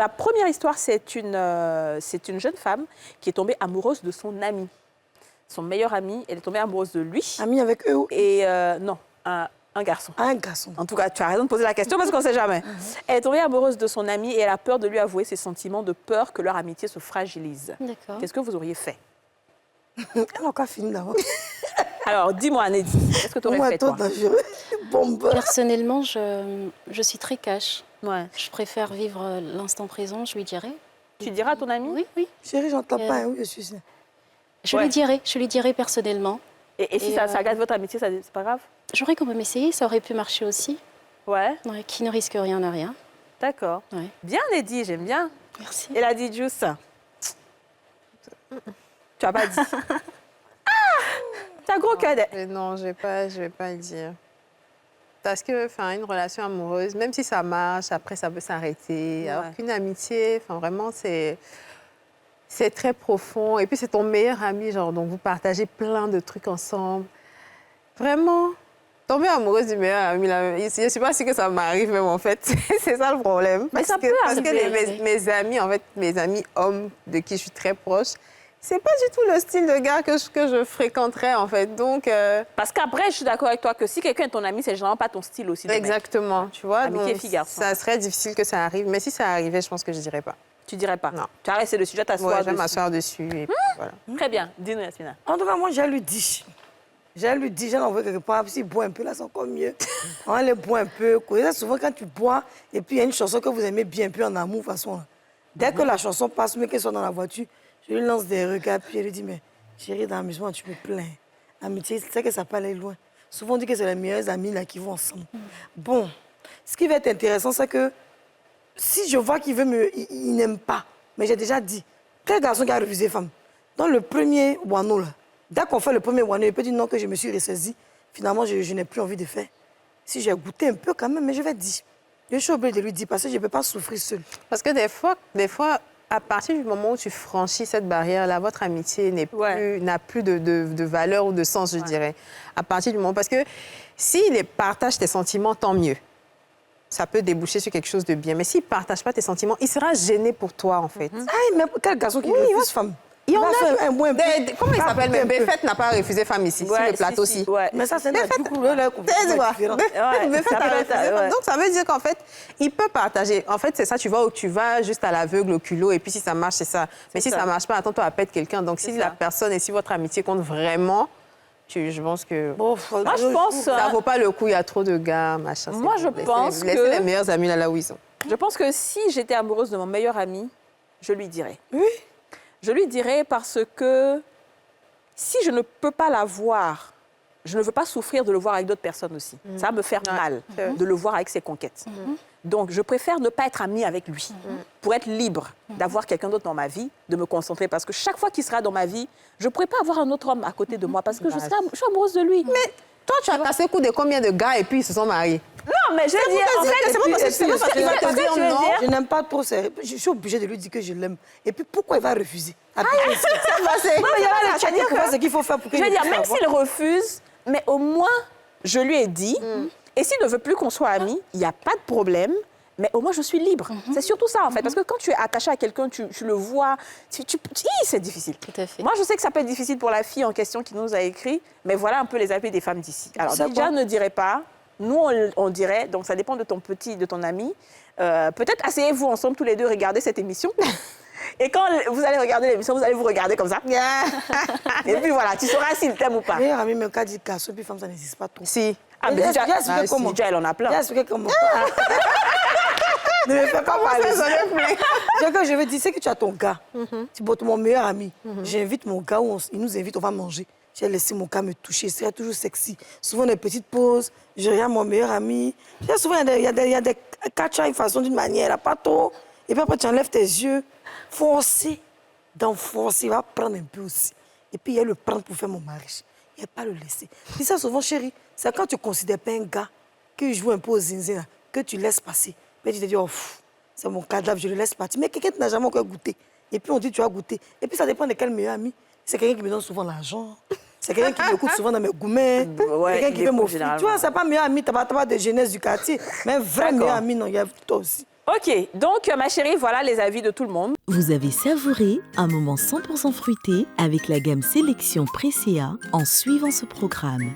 la première histoire, c'est une jeune femme qui est tombée amoureuse de son ami. Son meilleur ami, elle est tombée amoureuse de lui. Ami avec eux? Et non, un garçon. Un garçon. En tout cas, tu as raison de poser la question parce qu'on ne sait jamais. Elle est tombée amoureuse de son ami et elle a peur de lui avouer ses sentiments, de peur que leur amitié se fragilise. D'accord. Qu'est-ce que vous auriez fait? Elle a encore fini d'abord. Alors, dis-moi, Neddy, qu'est-ce que tu aurais fait, toi? Dangereux. Bombe. Personnellement, je suis très cash. Ouais. Je préfère vivre l'instant présent, je lui dirai. Tu diras à ton ami? Oui, oui. Chérie, j'entends pas, hein, oui, je suis... Je lui dirai personnellement. Et si ça gâte votre amitié, c'est pas grave? J'aurais quand même essayé, ça aurait pu marcher aussi. Ouais. Ouais, qui ne risque rien n'a rien. D'accord. Ouais. Bien, Neddy, j'aime bien. Merci. Elle a dit Juice. Tu as pas dit. T'as gros cadet. Non, je vais pas le dire. Parce que, une relation amoureuse, même si ça marche, après ça peut s'arrêter. Ouais. Alors qu'une amitié, vraiment, c'est très profond. Et puis c'est ton meilleur ami, genre, donc vous partagez plein de trucs ensemble. Vraiment, tomber amoureuse du meilleur ami, là, je ne sais pas si que ça m'arrive même, en fait. C'est ça le problème. Mais ça peut parce que arriver. mes amis, en fait, mes amis hommes de qui je suis très proche, c'est pas du tout le style de gars que je fréquenterais, en fait. Donc, Parce qu'après, je suis d'accord avec toi que si quelqu'un est ton ami, c'est généralement pas ton style aussi. de mec. exactement, tu vois. Amitié Donc, fille-garçon. ça serait difficile que ça arrive. Mais si ça arrivait, je pense que je dirais pas. Tu dirais pas. Non. Tu as resté le sujet, t'asseoir Ouais, je vais dessus. m'asseoir dessus. Et puis, voilà. Très bien. Dis-nous, Yasmina. En tout cas, moi, j'ai lui dit. J'ai envoyé quelque part. S'il boit un peu, là, c'est encore mieux. On les boit un peu. Là, souvent, quand tu bois, et puis il y a une chanson que vous aimez bien, puis en amour, de toute façon. Dès que la chanson passe, mais qu'elle soit dans la voiture, je lui lance des regards, puis je lui dis, mais chérie, dans l'amusement, tu me plains. Amitié, c'est que ça peut aller loin. Souvent, on dit que c'est les meilleurs amis là, qui vont ensemble. Bon, ce qui va être intéressant, c'est que si je vois qu'il il n'aime pas, mais j'ai déjà dit, quel garçon qui a refusé femme? Dans le premier Wano, là, dès qu'on fait le premier Wano, il peut dire non, que je me suis ressaisie. Finalement, je n'ai plus envie de faire. Si j'ai goûté un peu quand même, mais je vais dire. Je suis obligée de lui dire parce que je ne peux pas souffrir seule. Parce que des fois, à partir du moment où tu franchis cette barrière-là, votre amitié n'a plus de valeur ou de sens, je dirais. À partir du moment... Parce que s'il partage tes sentiments, tant mieux. Ça peut déboucher sur quelque chose de bien. Mais s'il ne partage pas tes sentiments, il sera gêné pour toi, en fait. Ah, mais quel garçon qui refuse femme? Il y en va a... faire un moins Comment il s'appelle même? Béfette n'a pas refusé femme ici, sur le plateau aussi. Ouais. Mais ça, c'est du coup, là, différent. Béfette ça a peut refusé être, femme. ouais. Donc, ça veut dire qu'en fait, il peut partager. En fait, c'est ça, tu vois, où tu vas juste à l'aveugle, au culot, et puis si ça marche, c'est ça. Mais si ça ne marche pas, attends-toi à perdre quelqu'un. Donc, si la personne et si votre amitié compte vraiment, je pense que... Bon, Moi, je pense... Ça vaut pas le coup, il y a trop de gars, machin. Moi, je pense que... Laissez les meilleurs amis là où ils sont. Je pense que si j'étais amoureuse de mon meilleur ami, je lui dirais. Oui. Je lui dirais parce que si je ne peux pas la voir, je ne veux pas souffrir de le voir avec d'autres personnes aussi. Ça va me faire mal de le voir avec ses conquêtes. Donc, je préfère ne pas être amie avec lui pour être libre d'avoir quelqu'un d'autre dans ma vie, de me concentrer. Parce que chaque fois qu'il sera dans ma vie, je ne pourrai pas avoir un autre homme à côté de moi parce que je suis amoureuse de lui. Mais toi, tu as cassé le coup de combien de gars et puis ils se sont mariés? Non, mais je veux dire, en fait, c'est pas parce qu'il va te dire non. Je n'aime pas trop ça. Je suis obligée de lui dire que je l'aime. Et puis, pourquoi il va refuser? Non, mais il y a Ce qu'il faut faire pour que je veux dire, même s'il refuse, mais au moins, je lui ai dit, et s'il ne veut plus qu'on soit amis, il n'y a pas de problème, mais au moins, je suis libre. C'est surtout ça, en fait, parce que quand tu es attaché à quelqu'un, tu le vois, c'est difficile. Tout à fait. Moi, je sais que ça peut être difficile pour la fille en question qui nous a écrit, mais voilà un peu les avis des femmes d'ici. Alors, Didier ne dirait pas, nous, on dirait, donc ça dépend de ton ami. Peut-être asseyez-vous ensemble tous les deux, regardez cette émission. Et quand vous allez regarder l'émission, vous allez vous regarder comme ça. Et puis voilà, tu sauras s'il t'aime ou pas. Meilleur ami, même quand dit garçon, puis femme, ça n'existe pas trop. Si. Ah, mais déjà, comment? déjà, elle en a plein. J'ai expliqué comment. Ne me fais pas parler. Ce que je veux dire, c'est que tu as ton gars. Tu bottes mon meilleur ami. J'invite mon gars, il nous invite, on va manger. J'ai laissé mon gars me toucher, c'est toujours sexy. Souvent, des petites pauses, je regarde mon meilleur ami. Souvent, il y a des catchs façon d'une manière, là, pas trop. Et puis après, tu enlèves tes yeux. Forcer, d'enforcer, il va prendre un peu aussi. Et puis, il y a le prendre pour faire mon mariage. Il n'y a pas le laisser. Dis ça souvent, chérie, c'est quand tu ne considères pas un gars qui joue un peu au zinzin, là, que tu laisses passer. Mais tu te dis, oh, c'est mon cadavre, je le laisse partir. Mais quelqu'un qui n'a jamais encore goûté. Et puis, on dit, tu as goûté. Et puis, ça dépend de quel meilleur ami. C'est quelqu'un qui me donne souvent l'argent. C'est quelqu'un qui m'écoute souvent dans mes gourmets. Ouais, quelqu'un qui veut m'offrir. Tu vois, c'est pas meilleur ami, tu n'as pas de jeunesse du quartier. Mais un vrai meilleur ami, non, il y a toi aussi. Ok, donc ma chérie, voilà les avis de tout le monde. Vous avez savouré un moment 100% fruité avec la gamme Sélection Presea en suivant ce programme.